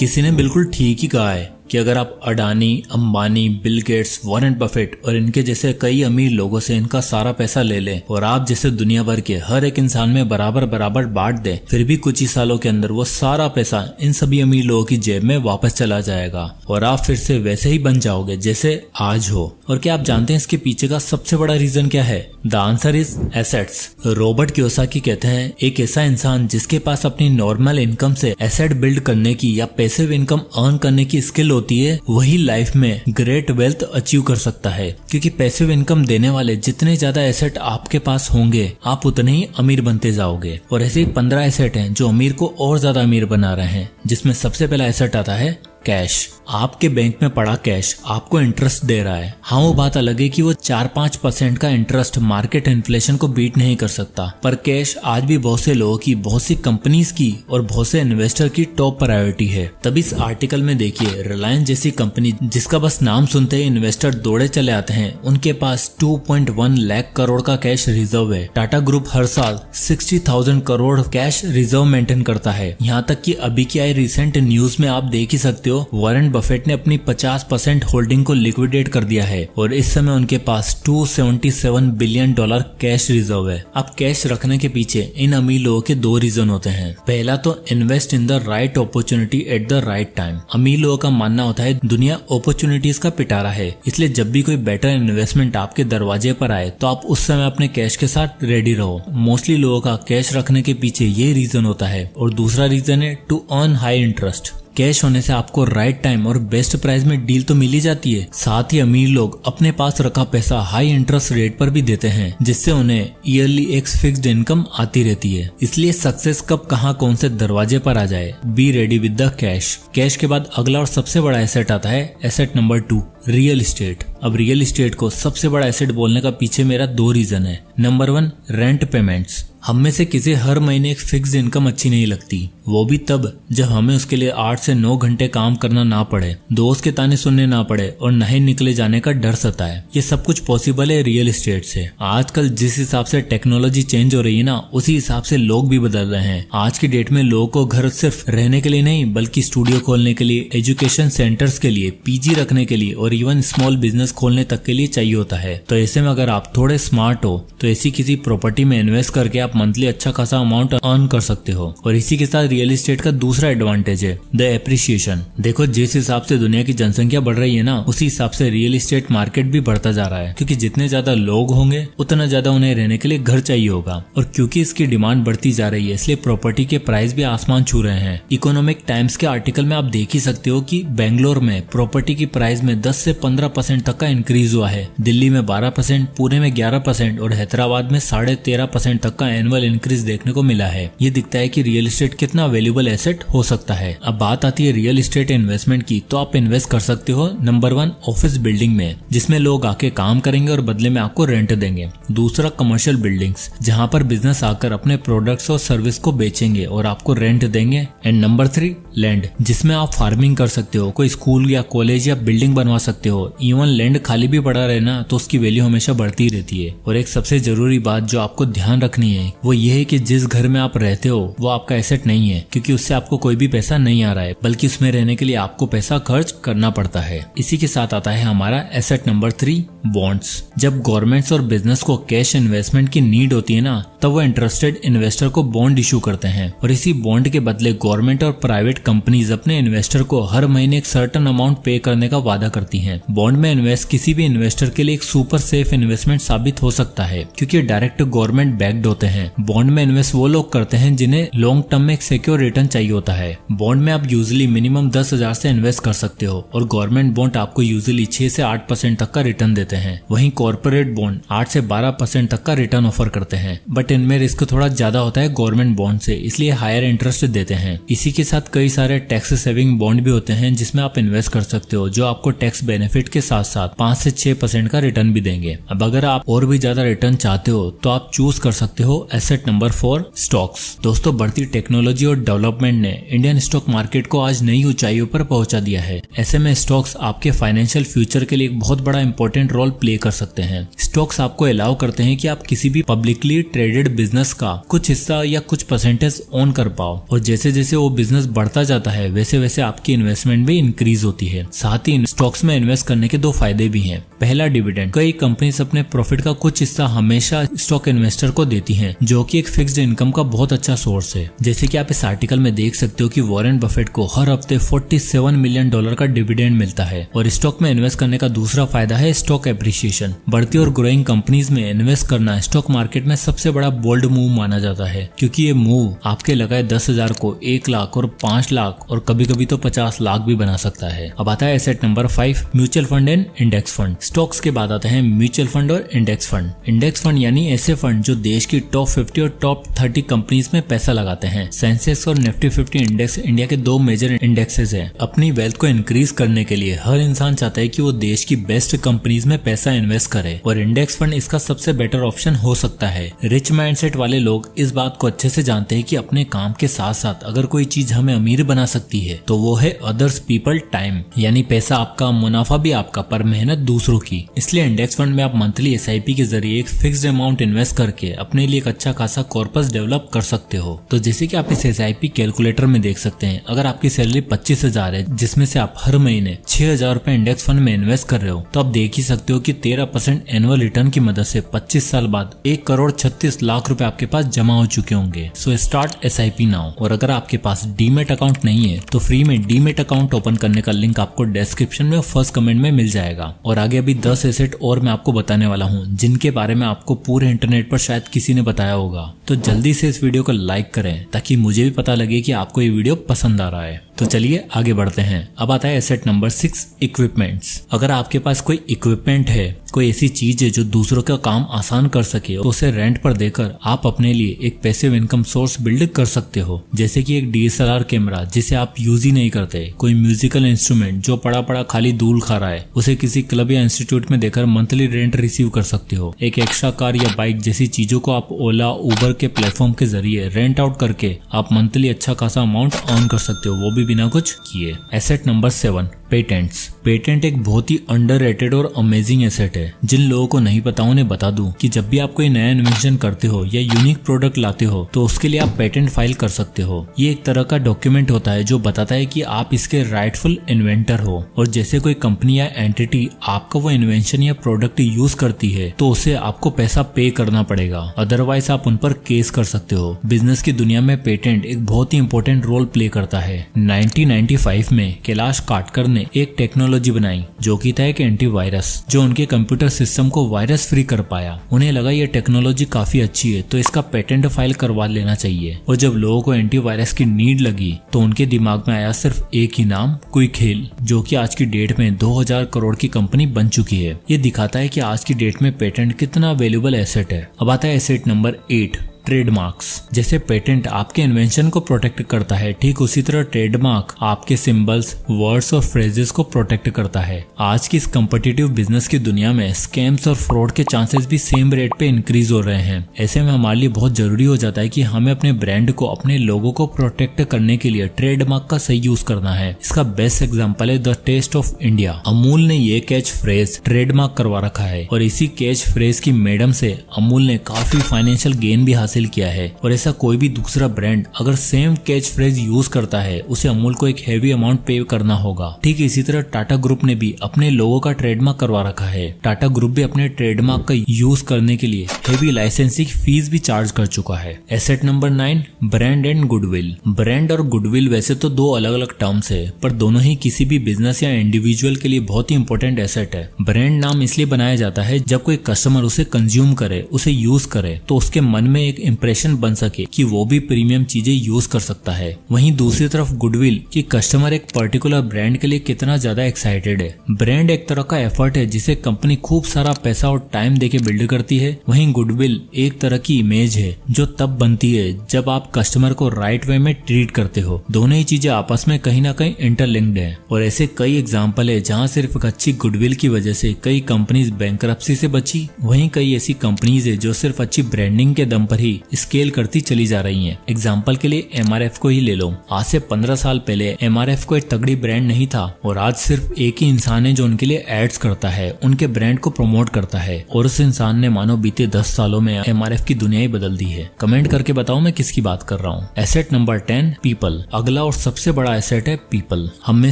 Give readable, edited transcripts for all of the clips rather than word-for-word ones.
किसी ने बिल्कुल ठीक ही कहा है कि अगर आप Adani, Ambani, Bill Gates, Warren Buffett और इनके जैसे कई अमीर लोगों से इनका सारा पैसा ले लें और आप जैसे दुनिया भर के हर एक इंसान में बराबर बराबर बांट दें, फिर भी कुछ ही सालों के अंदर वो सारा पैसा इन सभी अमीर लोगों की जेब में वापस चला जाएगा और आप फिर से वैसे ही बन जाओगे जैसे आज हो। और क्या आप जानते हैं इसके पीछे का सबसे बड़ा रीजन क्या है? The answer is assets. Robert Kiyosaki कहते हैं एक ऐसा इंसान जिसके पास अपनी नॉर्मल इनकम से एसेट बिल्ड करने की या पैसिव इनकम अर्न करने की स्किल होती है, वही लाइफ में ग्रेट वेल्थ अचीव कर सकता है। क्योंकि पैसिव इनकम देने वाले जितने ज्यादा एसेट आपके पास होंगे, आप उतने ही अमीर बनते जाओगे। और ऐसे ही 15 एसेट हैं जो अमीर को और ज्यादा अमीर बना रहे हैं, जिसमें सबसे पहला एसेट आता है कैश। आपके बैंक में पड़ा कैश आपको इंटरेस्ट दे रहा है। हाँ, वो बात अलग है कि वो 4-5% का इंटरेस्ट मार्केट इन्फ्लेशन को बीट नहीं कर सकता, पर कैश आज भी बहुत से लोगों की, बहुत सी कंपनीज की और बहुत से इन्वेस्टर की टॉप प्रायोरिटी है। तभी इस आर्टिकल में देखिए, रिलायंस जैसी कंपनी जिसका बस नाम सुनते ही इन्वेस्टर दौड़े चले आते हैं, उनके पास 2.1 लाख करोड़ का कैश रिजर्व है। टाटा ग्रुप हर साल 60,000 करोड़ कैश रिजर्व मेंटेन करता है। यहाँ तक कि अभी की आई रिसेंट न्यूज में आप देख ही सकते हो, वॉरेन बफेट ने अपनी 50% होल्डिंग को लिक्विडेट कर दिया है और इस समय उनके पास $277 बिलियन कैश रिजर्व है। अब कैश रखने के पीछे इन अमीर लोगों के 2 रीजन होते हैं। पहला तो invest in the right opportunity at the right time. अमीर लोगों का मानना होता है दुनिया अपॉर्चुनिटीज का पिटारा है, इसलिए जब भी कोई बेटर इन्वेस्टमेंट आपके दरवाजे पर आए तो आप उस समय अपने कैश के साथ रेडी रहो। मोस्टली लोगों का कैश रखने के पीछे ये रीजन होता है। और दूसरा रीजन है to earn high interest. Cash होने से आपको राइट टाइम और बेस्ट प्राइस में डील तो मिल ही जाती है, साथ ही अमीर लोग अपने पास रखा पैसा हाई इंटरेस्ट रेट पर भी देते हैं, जिससे उन्हें ईयरली एक फिक्स्ड इनकम आती रहती है। इसलिए सक्सेस कब कहां कौन से दरवाजे पर आ जाए, be ready with the cash. Cash के बाद अगला और सबसे बड़ा एसेट आता है एसेट नंबर 2, रियल एस्टेट। अब रियल एस्टेट को सबसे बड़ा एसेट बोलने का पीछे मेरा 2 रीजन है। Number 1, rent payments. हम में से किसी हर महीने एक फिक्स्ड इनकम अच्छी नहीं लगती, वो भी तब जब हमें उसके लिए 8 से 9 घंटे काम करना ना पड़े, दोस्त के ताने सुनने ना पड़े और नहीं निकले जाने का डर सताए। ये सब कुछ पॉसिबल है रियल एस्टेट से। आजकल जिस हिसाब से टेक्नोलॉजी चेंज हो रही है ना, उसी हिसाब से लोग भी बदल रहे हैं। आज की डेट में लोगों को घर सिर्फ रहने के लिए नहीं, बल्कि स्टूडियो खोलने के लिए, एजुकेशन सेंटर्स के लिए, पीजी रखने के लिए और इवन स्मॉल बिजनेस खोलने तक के लिए चाहिए होता है। तो ऐसे में अगर आप थोड़े स्मार्ट हो तो ऐसी किसी प्रॉपर्टी में इन्वेस्ट करके आप मंथली अच्छा खासा अमाउंट अर्न कर सकते हो। और इसी के साथ रियल एस्टेट का दूसरा एडवांटेज है द एप्रिसिएशन। देखो, जिस हिसाब से दुनिया की जनसंख्या बढ़ रही है ना, उसी हिसाब से रियल एस्टेट मार्केट भी बढ़ता जा रहा है। क्योंकि जितने ज्यादा लोग होंगे उतना ज्यादा उन्हें रहने के लिए घर चाहिए होगा, और क्योंकि इसकी डिमांड बढ़ती जा रही है, इसलिए प्रॉपर्टी के प्राइस भी आसमान छू रहे हैं। इकोनॉमिक टाइम्स के आर्टिकल में आप देख ही सकते हो कि बेंगलोर में प्रॉपर्टी की प्राइस में 10 से 15% तक का इंक्रीज हुआ है। दिल्ली में 12%, पुणे में 11% और हैदराबाद में 13.5% तक का एनुअल इंक्रीज देखने को मिला है। ये दिखता है कि रियल एस्टेट कितना वैल्यूएबल एसेट हो सकता है। अब बात आती है रियल एस्टेट इन्वेस्टमेंट की, तो आप इन्वेस्ट कर सकते हो नंबर 1 ऑफिस बिल्डिंग में, जिसमें लोग आके काम करेंगे और बदले में आपको रेंट देंगे। दूसरा कमर्शियल बिल्डिंग्स, जहां पर बिजनेस आकर अपने प्रोडक्ट्स और सर्विस को बेचेंगे और आपको रेंट देंगे। एंड नंबर 3 लैंड, जिसमें आप फार्मिंग कर सकते हो, कोई स्कूल या कॉलेज या बिल्डिंग बनवा सकते हो। इवन लैंड खाली भी पड़ा रहे ना, तो उसकी वैल्यू हमेशा बढ़ती रहती है। और एक सबसे जरूरी बात जो आपको ध्यान रखनी है वो ये है कि जिस घर में आप रहते हो वो आपका एसेट नहीं है, क्योंकि उससे आपको कोई भी पैसा नहीं आ रहा है, बल्कि उसमें रहने के लिए आपको पैसा खर्च करना पड़ता है। इसी के साथ आता है हमारा एसेट नंबर 3 बॉन्ड्स। जब गवर्नमेंट्स और बिजनेस को कैश इन्वेस्टमेंट की नीड होती है ना, तब वो इंटरेस्टेड इन्वेस्टर को बॉन्ड इशू करते हैं और इसी बॉन्ड के बदले गवर्नमेंट और प्राइवेट कंपनीज अपने इन्वेस्टर को हर महीने एक सर्टेन अमाउंट पे करने का वादा करती हैं। बॉन्ड में इन्वेस्ट किसी भी इन्वेस्टर के लिए एक सुपर सेफ इन्वेस्टमेंट साबित हो सकता है, क्योंकि डायरेक्ट गवर्नमेंट बैक्ड होते हैं। बॉन्ड में इन्वेस्ट वो लोग करते हैं जिन्हें लॉन्ग टर्म में एक सिक्योर रिटर्न चाहिए होता है। बॉन्ड में आप यूजुअली मिनिमम 10,000 से इन्वेस्ट कर सकते हो और गवर्नमेंट बॉन्ड आपको यूजुअली 6 से 8% तक का रिटर्न देते हैं। वहीं कॉर्पोरेट बॉन्ड 8 से 12% तक का रिटर्न ऑफर करते हैं, बट इनमें रिस्क थोड़ा ज्यादा होता है गवर्नमेंट बॉन्ड से, इसलिए हायर इंटरेस्ट देते हैं। इसी के साथ कई सारे टैक्स सेविंग बॉन्ड भी होते हैं जिसमें आप इन्वेस्ट कर सकते हो, जो आपको टैक्स बेनिफिट के साथ साथ 5 से 6% का रिटर्न भी देंगे। अब अगर आप और भी ज्यादा रिटर्न चाहते हो तो आप चूज कर सकते हो एसेट नंबर 4 स्टॉक्स। दोस्तों, बढ़ती टेक्नोलॉजी और डेवलपमेंट ने इंडियन स्टॉक मार्केट को आज नई ऊंचाइयों पर पहुंचा दिया है। ऐसे में स्टॉक्स आपके फाइनेंशियल फ्यूचर के लिए एक बहुत बड़ा इंपॉर्टेंट रोल रोल प्ले कर सकते हैं। स्टॉक्स आपको अलाउ करते हैं कि आप किसी भी पब्लिकली ट्रेडेड बिजनेस का कुछ हिस्सा या कुछ परसेंटेज ओन कर पाओ, और जैसे जैसे वो बिजनेस बढ़ता जाता है वैसे वैसे आपकी इन्वेस्टमेंट भी इंक्रीज होती है। साथ ही स्टॉक्स में इन्वेस्ट करने के दो फायदे भी हैं। पहला, डिविडेंड। कई कंपनीज अपने प्रॉफिट का कुछ हिस्सा हमेशा स्टॉक इन्वेस्टर को देती हैं, जो कि एक फिक्स्ड इनकम का बहुत अच्छा सोर्स है। जैसे कि आप इस आर्टिकल में देख सकते हो कि वॉरेन बफेट को हर हफ्ते $47 मिलियन का डिविडेंड मिलता है। और स्टॉक में इन्वेस्ट करने का दूसरा फायदा है स्टॉक एप्रिसिएशन। बढ़ती और ग्रोइंग कंपनीज में इन्वेस्ट करना स्टॉक मार्केट में सबसे बड़ा बोल्ड मूव माना जाता है, क्योंकि ये मूव आपके लगाए 10,000 को 1 लाख और 5 लाख और कभी कभी तो 50 लाख भी बना सकता है। अब आता है asset number 5, mutual fund and index fund. Stocks के बाद आते हैं म्यूचुअल फंड और इंडेक्स फंड। इंडेक्स फंड यानी ऐसे फंड जो देश की टॉप 50 और टॉप 30 कंपनीज में पैसा लगाते हैं। सेंसेक्स और निफ्टी 50 इंडेक्स इंडिया के दो मेजर इंडेक्सेस हैं। अपनी वेल्थ को इंक्रीज करने के लिए हर इंसान चाहता है कि वो देश की बेस्ट कंपनीज में पैसा इन्वेस्ट करे, और इंडेक्स फंड इसका सबसे बेटर ऑप्शन हो सकता है। रिच माइंडसेट वाले लोग इस बात को अच्छे से जानते हैं कि अपने काम के साथ साथ अगर कोई चीज हमें अमीर बना सकती है तो वो है अदर्स पीपल टाइम, यानी पैसा आपका, मुनाफा भी आपका, पर मेहनत दूसरों की। इसलिए इंडेक्स फंड में आप मंथली SIP के जरिए एक फिक्स्ड अमाउंट इन्वेस्ट करके अपने लिए एक अच्छा खासा कॉर्पस डेवलप कर सकते हो। तो जैसे कि आप इस SIP कैलकुलेटर में देख सकते हैं, अगर आपकी सैलरी 25,000 है, जिसमें से आप हर महीने 6,000 रुपए इंडेक्स फंड में इन्वेस्ट कर रहे हो, तो आप देख ही सकते हो कि 13% एनुअल रिटर्न की मदद से 25 साल बाद 1,36,00,000 रुपए आपके पास जमा हो चुके होंगे। So start SIP now. और अगर आपके पास डीमेट अकाउंट नहीं है तो फ्री में डीमेट अकाउंट ओपन करने का लिंक आपको डिस्क्रिप्शन में फर्स्ट कमेंट में मिल जाएगा। और आगे अभी 10 एसेट और मैं आपको बताने वाला हूँ, जिनके बारे में आपको पूरे इंटरनेट पर शायद किसी ने बताया होगा। तो जल्दी से इस वीडियो को लाइक करें ताकि मुझे भी पता लगे कि आपको ये वीडियो पसंद आ रहा है। तो चलिए आगे बढ़ते हैं। अब आता है एसेट नंबर 6, इक्विपमेंट्स। अगर आपके पास कोई इक्विपमेंट है, कोई ऐसी चीज है जो दूसरों का काम आसान कर सके, तो उसे रेंट पर देकर आप अपने लिए एक पैसिव इनकम सोर्स बिल्ड कर सकते हो। जैसे कि एक DSLR कैमरा जिसे आप यूज ही नहीं करते, कोई म्यूजिकल इंस्ट्रूमेंट जो पड़ा पड़ा खाली धूल खा रहा है, उसे किसी क्लब या इंस्टीट्यूट में देकर मंथली रेंट रिसीव कर सकते हो। एक एक्स्ट्रा कार या बाइक जैसी चीजों को आप ओला, उबर के प्लेटफॉर्म के जरिए रेंट आउट करके आप मंथली अच्छा खासा अमाउंट अर्न कर सकते हो, वो भी बिना कुछ किए। Asset number 7, patents. पेटेंट एक बहुत ही अंडररेटेड और अमेजिंग एसेट है। जिन लोगों को नहीं पता उन्हें बता दूं कि जब भी आप कोई नया इन्वेंशन करते हो या यूनिक प्रोडक्ट लाते हो तो उसके लिए आप पेटेंट फाइल कर सकते हो। ये एक तरह का डॉक्यूमेंट होता है जो बताता है कि आप इसके राइटफुल इन्वेंटर हो, और जैसे कोई कंपनी या एंटिटी आपका वो इन्वेंशन या प्रोडक्ट यूज करती है तो उसे आपको पैसा पे करना पड़ेगा, अदरवाइज आप उन पर केस कर सकते हो। बिजनेस की दुनिया में पेटेंट एक बहुत ही इंपॉर्टेंट रोल प्ले करता है। 1995 में कैलाश काटकर ने एक टेक्नोलॉजी बनाई जो कि था एक एंटीवायरस, जो उनके कंप्यूटर सिस्टम को वायरस फ्री कर पाया। उन्हें लगा ये टेक्नोलॉजी काफी अच्छी है तो इसका पेटेंट फाइल करवा लेना चाहिए। और जब लोगों को एंटीवायरस की नीड लगी तो उनके दिमाग में आया सिर्फ एक ही नाम, क्विक हिल, जो कि आज की डेट में 2000 करोड़ की कंपनी बन चुकी है। ये दिखाता है कि आज की डेट में पेटेंट कितना वैल्यूएबल एसेट है। अब आता है एसेट नंबर 8, ट्रेडमार्क्स। जैसे पेटेंट आपके इन्वेंशन को प्रोटेक्ट करता है, ठीक उसी तरह ट्रेडमार्क आपके सिंबल्स, वर्ड्स और फ्रेजेस को प्रोटेक्ट करता है। आज की इस कॉम्पिटिटिव बिजनेस की दुनिया में स्कैम्स और फ्रॉड के चांसेस भी सेम रेट पे इंक्रीज हो रहे हैं। ऐसे में हमारे लिए बहुत जरूरी हो जाता है कि हमें अपने ब्रांड को, अपने लोगों को प्रोटेक्ट करने के लिए ट्रेडमार्क का सही यूज करना है। इसका बेस्ट एग्जाम्पल है the taste of India. Amul ने ये कैच फ्रेज ट्रेडमार्क करवा रखा है, और इसी कैच फ्रेज की मैडम से अमूल ने काफी फाइनेंशियल गेन भी हासिल किया है। और ऐसा कोई भी दूसरा ब्रांड अगर सेम कैच फ्रेज यूज करता है, उसे अमूल को एक हेवी अमाउंट पे करना होगा। ठीक इसी तरह टाटा ग्रुप ने भी अपने लोगों का ट्रेडमार्क करवा रखा है। टाटा ग्रुप भी अपने ट्रेडमार्क का यूज करने के लिए हेवी लाइसेंसिंग फीस भी चार्ज कर चुका है। Asset number 9, brand and goodwill. Brand और गुडविल वैसे तो दो अलग अलग टर्म्स है, पर दोनों ही किसी भी बिजनेस या इंडिविजुअल के लिए बहुत ही इंपॉर्टेंट एसेट है। ब्रांड नाम इसलिए बनाया जाता है जब कोई कस्टमर उसे कंज्यूम करे, उसे यूज करे, तो उसके मन में एक इंप्रेशन बन सके कि वो भी प्रीमियम चीजें यूज कर सकता है। वहीं दूसरी तरफ गुडविल कि कस्टमर एक पर्टिकुलर ब्रांड के लिए कितना ज्यादा एक्साइटेड है। ब्रांड एक तरह का एफर्ट है जिसे कंपनी खूब सारा पैसा और टाइम देके बिल्ड करती है। वहीं गुडविल एक तरह की इमेज है जो तब बनती है जब आप कस्टमर को राइट वे में ट्रीट करते हो। दोनों ही चीजें आपस में कहीं ना कहीं इंटरलिंक्ड है, और ऐसे कई एग्जाम्पल है जहाँ सिर्फ एक अच्छी गुडविल की वजह से कई कंपनीज बैंकरप्सी से बची। वहीं कई ऐसी कंपनीज है जो सिर्फ अच्छी ब्रांडिंग के दम पर ही ऑर्गेनिकली स्केल करती चली जा रही हैं। एग्जाम्पल के लिए MRF को ही ले लो। आज से 15 साल पहले MRF कोई तगड़ी ब्रांड नहीं था और आज सिर्फ एक ही इंसान है जो उनके लिए एड्स करता है, उनके ब्रांड को प्रमोट करता है और उस इंसान ने मानो बीते 10 सालों में MRF की दुनिया ही बदल दी है। कमेंट करके बताओ मैं किसकी बात कर रहा हूँ। Asset number 10 people. अगला और सबसे बड़ा एसेट है पीपल। हम में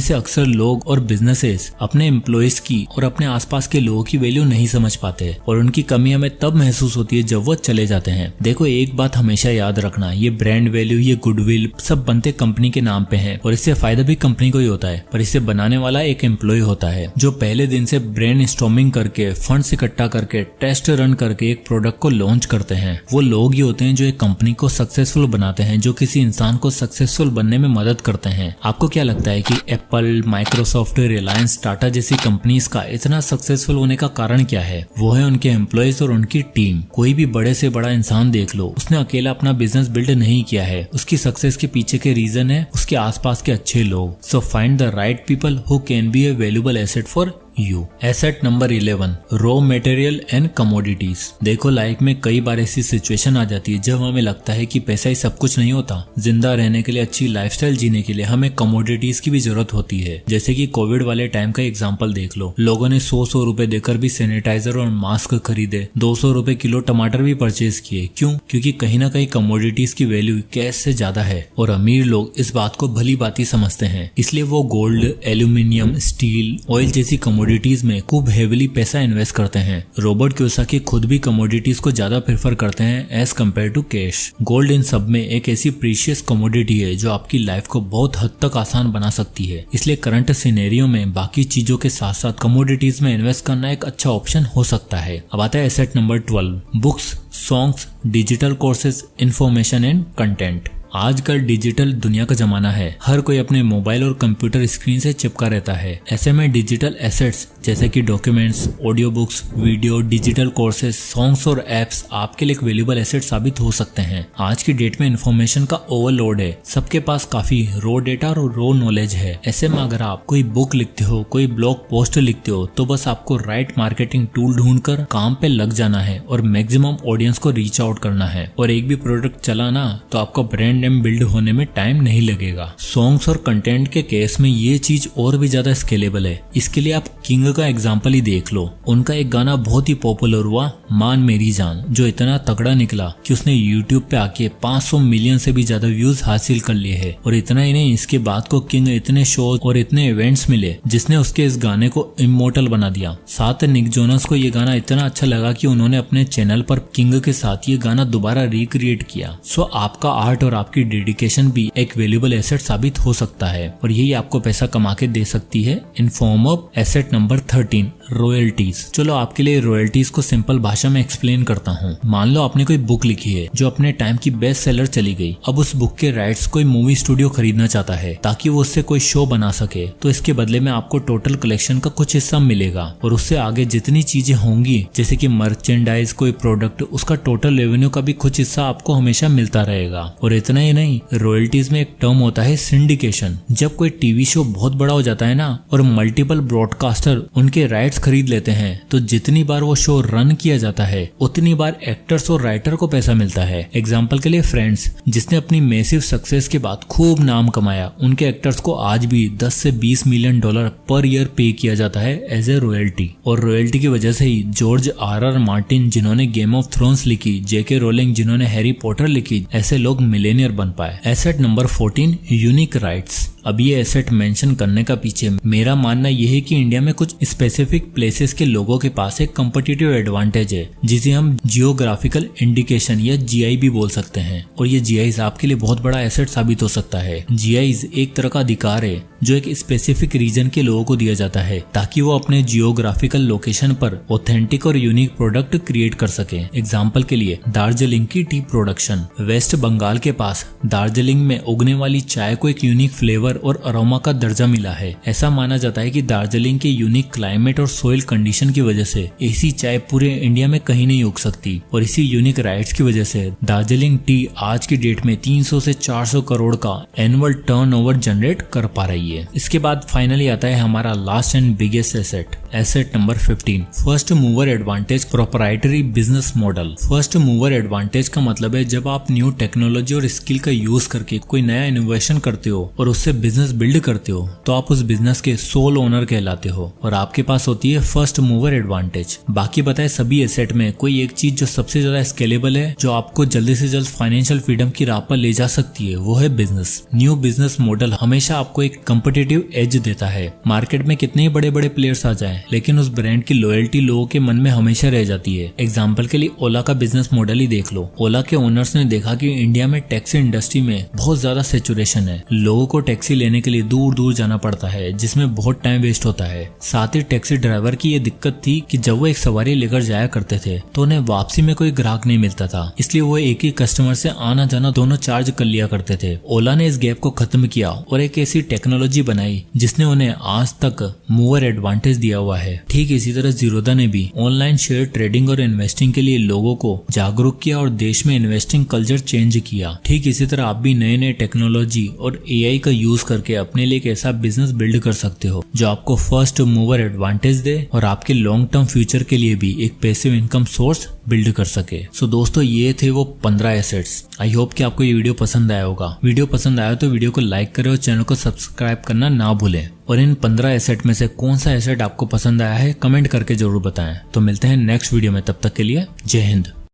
से अक्सर लोग और बिजनेसेस अपने एम्प्लॉयज की और अपने आसपास के लोगों की वैल्यू नहीं समझ पाते और उनकी कमी हमें तब महसूस होती है जब वो चले जाते हैं। देखो एक बात हमेशा याद रखना, ये ब्रांड वैल्यू, ये गुडविल सब बनते कंपनी के नाम पे हैं और इससे फायदा भी कंपनी को ही होता है, पर इसे बनाने वाला एक एम्प्लॉय होता है जो पहले दिन से ब्रेनस्टॉर्मिंग करके, फंड्स इकट्ठा करके, टेस्ट रन करके एक प्रोडक्ट को लॉन्च करते हैं। वो लोग ही होते हैं जो एक कंपनी को सक्सेसफुल बनाते हैं, जो किसी इंसान को सक्सेसफुल बनने में मदद करते हैं। आपको क्या लगता है कि एप्पल, माइक्रोसॉफ्ट, रिलायंस, टाटा जैसी कंपनीज का इतना सक्सेसफुल होने का कारण क्या है? वो है उनके एम्प्लॉयज और उनकी टीम। कोई भी बड़े से बड़ा इंसान देख लो, उसने अकेला अपना बिजनेस बिल्ड नहीं किया है। उसकी सक्सेस के पीछे के रीजन है उसके आसपास के अच्छे लोग। So find the right people who can be A valuable asset for you. Asset number 11 raw material and commodities. देखो लाइफ में कई बार ऐसी सिचुएशन आ जाती है जब हमें लगता है कि पैसा ही सब कुछ नहीं होता। जिंदा रहने के लिए, अच्छी लाइफस्टाइल जीने के लिए हमें कमोडिटीज की भी जरूरत होती है। जैसे कि कोविड वाले टाइम का एग्जांपल देख लो। लोगों ने 100 रुपए देकर भी सैनिटाइजर और मास्क खरीदे, 200 रुपए किलो टमाटर भी परचेज किए। क्यों? क्योंकि कहीं ना कहीं कमोडिटीज की वैल्यू कैश से ज्यादा है और अमीर लोग इस बात को भली भांति समझते हैं, इसलिए वो गोल्ड, एल्यूमिनियम, स्टील, ऑयल जैसी कमोडिटीज में खूब हेविली पैसा इन्वेस्ट करते हैं। रॉबर्ट कियोसाकी खुद भी कमोडिटीज को ज्यादा प्रेफर करते हैं as compare to cash. Gold इन सब में एक ऐसी प्रीशियस कमोडिटी है जो आपकी लाइफ को बहुत हद तक आसान बना सकती है। इसलिए करंट सिनेरियो में बाकी चीजों के साथ साथ कमोडिटीज में इन्वेस्ट करना एक अच्छा ऑप्शन हो सकता है। अब आता है asset number 12 books, songs, digital courses, information and content. आजकल डिजिटल दुनिया का जमाना है। हर कोई अपने मोबाइल और कंप्यूटर स्क्रीन से चिपका रहता है। ऐसे में डिजिटल एसेट्स जैसे कि documents, audio books, video, digital courses, songs और एप्स आपके लिए एक वैल्यूएबल एसेट साबित हो सकते हैं। आज की डेट में इन्फॉर्मेशन का ओवरलोड है। सबके पास काफी रॉ डेटा और रॉ नॉलेज है। ऐसे में अगर आप कोई बुक लिखते हो, कोई ब्लॉग पोस्ट लिखते हो, तो बस आपको राइट मार्केटिंग टूल ढूंढकर काम पे लग जाना है और मैक्सिमम ऑडियंस को रीच आउट करना है। और एक भी प्रोडक्ट चलाना तो आपका ब्रांड नेम बिल्ड होने में टाइम नहीं लगेगा। सॉन्ग्स और कंटेंट के केस में ये चीज और भी ज्यादा स्केलेबल है। इसके लिए आप किंग का एग्जांपल ही देख लो। उनका एक गाना बहुत ही पॉपुलर हुआ, मान मेरी जान, जो इतना तगड़ा निकला कि उसने यूट्यूब पे आके 500 मिलियन से भी ज्यादा व्यूज हासिल कर लिए हैं। और इतना ही नहीं, इसके बाद को किंग इतने शो और इतने इवेंट्स मिले जिसने उसके इस गाने को इमोर्टल बना दिया। साथ निक जोनस को ये गाना इतना अच्छा लगा कि उन्होंने अपने चैनल पर किंग के साथ ये गाना दोबारा रिक्रिएट किया। सो आपका आर्ट और आपकी डेडिकेशन भी एक वैल्यूएबल एसेट साबित हो सकता है और यही आपको पैसा कमा के दे सकती है in form of asset number 13 royalties. चलो आपके लिए रॉयल्टीज को सिंपल भाषा में एक्सप्लेन करता हूँ। मान लो आपने कोई बुक लिखी है जो अपने टाइम की बेस्ट सेलर चली गई। अब उस बुक के राइट्स कोई मूवी स्टूडियो खरीदना चाहता है ताकि वो उससे कोई शो बना सके, तो इसके बदले में आपको टोटल कलेक्शन का कुछ हिस्सा मिलेगा और उससे आगे जितनी चीजें होंगी जैसे कि मर्चेंडाइज, कोई प्रोडक्ट, उसका टोटल रेवेन्यू का भी कुछ हिस्सा आपको हमेशा मिलता रहेगा। और इतना ही नहीं, रॉयल्टीज में एक टर्म होता है सिंडिकेशन। जब कोई टीवी शो बहुत बड़ा हो जाता है ना और मल्टीपल ब्रॉडकास्टर उनके राइट्स खरीद लेते हैं, तो जितनी बार वो शो रन किया जाता है उतनी बार एक्टर्स और राइटर को पैसा मिलता है। एग्जाम्पल के लिए फ्रेंड्स, जिसने अपनी मैसिव सक्सेस के बाद खूब नाम कमाया, उनके एक्टर्स को आज भी 10 से 20 मिलियन डॉलर पर ईयर पे किया जाता है एज ए रॉयल्टी। और रॉयल्टी की वजह से ही जॉर्ज आर मार्टिन जिन्होंने गेम ऑफ थ्रोन्स लिखी, जेके रोलिंग जिन्होंने हैरी पॉटर लिखी, ऐसे लोग मिलेनियर बन पाए। Asset number 14 unique rights. अब ये एसेट मेंशन करने का पीछे मेरा मानना यह है कि इंडिया में कुछ स्पेसिफिक प्लेसेस के लोगों के पास एक कम्पिटिटिव एडवांटेज है जिसे हम जियोग्राफिकल इंडिकेशन या जीआई भी बोल सकते हैं। और ये जीआईज आपके लिए बहुत बड़ा एसेट साबित हो सकता है। जीआईज एक तरह का अधिकार है जो एक स्पेसिफिक रीजन के लोगों को दिया जाता है ताकि वो अपने जियोग्राफिकल लोकेशन पर ऑथेंटिक और यूनिक प्रोडक्ट क्रिएट कर सके। एग्जाम्पल के लिए दार्जिलिंग की टी प्रोडक्शन। वेस्ट बंगाल के पास दार्जिलिंग में उगने वाली चाय को एक यूनिक फ्लेवर फ्लेवर और अरोमा का दर्जा मिला है। ऐसा माना जाता है कि दार्जिलिंग के यूनिक क्लाइमेट और सोइल कंडीशन की वजह से ऐसी चाय पूरे इंडिया में कहीं नहीं उग सकती, और इसी यूनिक राइट्स की वजह से दार्जिलिंग टी आज की डेट में 300 से 400 करोड़ का एनुअल टर्नओवर जनरेट कर पा रही है। इसके बाद फाइनली आता है हमारा last and biggest asset number 15, first mover advantage proprietary business model. First mover advantage का मतलब है जब आप न्यू टेक्नोलॉजी और स्किल का यूज करके कोई नया इनोवेशन करते हो और उससे बिजनेस बिल्ड करते हो तो आप उस बिजनेस के सोल ओनर कहलाते हो और आपके पास होती है फर्स्ट मूवर एडवांटेज। बाकी बताए सभी एसेट में कोई एक चीज जो सबसे ज्यादा स्केलेबल है, जो आपको जल्दी से जल्द फाइनेंशियल फ्रीडम की राह पर ले जा सकती है, वो है बिजनेस। न्यू बिजनेस मॉडल हमेशा आपको एक कम्पिटिटिव एज देता है। मार्केट में कितने ही बड़े बड़े प्लेयर्स आ जाएं, लेकिन उस ब्रांड की लॉयल्टी लोगों के मन में हमेशा रह जाती है। एग्जाम्पल के लिए ओला का बिजनेस मॉडल ही देख लो। ओला के ओनर्स ने देखा कि इंडिया में टैक्सी इंडस्ट्री में बहुत ज्यादा सैचुरेशन है, लोगों को टैक्सी लेने के लिए दूर दूर जाना पड़ता है, जिसमें बहुत टाइम वेस्ट होता है। साथ ही टैक्सी ड्राइवर की ये दिक्कत थी कि जब वो एक सवारी लेकर जाया करते थे तो उन्हें वापसी में कोई ग्राहक नहीं मिलता था, इसलिए वो एक ही कस्टमर से आना जाना दोनों चार्ज कर लिया करते थे। ओला ने इस गैप को खत्म किया और एक ऐसी टेक्नोलॉजी बनाई जिसने उन्हें आज तक मूवर एडवांटेज दिया हुआ है। ठीक इसी तरह जीरोधा ने भी ऑनलाइन शेयर ट्रेडिंग और इन्वेस्टिंग के लिए लोगों को जागरूक किया और देश में इन्वेस्टिंग कल्चर चेंज किया। ठीक इसी तरह आप भी नए नए टेक्नोलॉजी और एआई का यूज करके अपने लिए एक ऐसा बिजनेस बिल्ड कर सकते हो जो आपको फर्स्ट मूवर एडवांटेज दे और आपके लॉन्ग टर्म फ्यूचर के लिए भी एक पैसिव इनकम सोर्स बिल्ड कर सके। सो दोस्तों, ये थे वो 15 एसेट्स। आई होप कि आपको ये वीडियो पसंद आया होगा। वीडियो पसंद आया तो वीडियो को लाइक करें और चैनल को सब्सक्राइब करना ना भूलें। और इन 15 एसेट में से कौन सा एसेट आपको पसंद आया है कमेंट करके जरूर बताएं। तो मिलते हैं नेक्स्ट वीडियो में, तब तक के लिए जय हिंद।